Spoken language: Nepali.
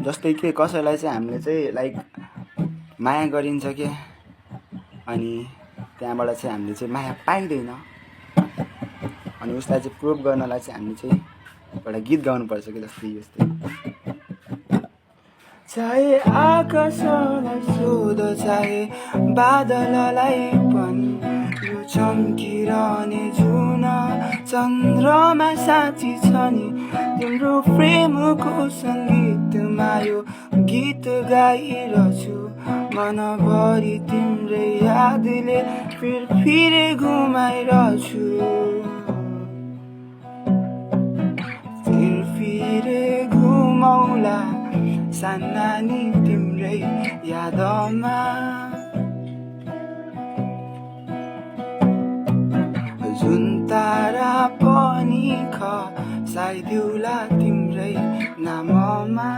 जस्तै कि कसैलाई चाहिँ हामीले चाहिँ लाइक माया गरिन्छ के, अनि त्यहाँबाट चाहिँ हामीले चाहिँ माया पाइँदैन, अनि उसलाई चाहिँ प्रुभ गर्नलाई चाहिँ हामीले चाहिँ एउटा गीत गाउनुपर्छ कि जस्तै यस्तै। चाहे आकाशलाई सोध चाहे बादललाई पनि, यो चम्किरहने जुन चन्द्रमा साँची छ नि, तिम्रो प्रेमको सङ्गीतमा यो गीत गाइरहेछु। मनभरि तिम्रै यादले फिरे घुमाइरहेछु, फिरे घुमौला सानानी तिम्रै यादमा। जुन तारा पनि खसाइदिउला तिम्रै नाममा।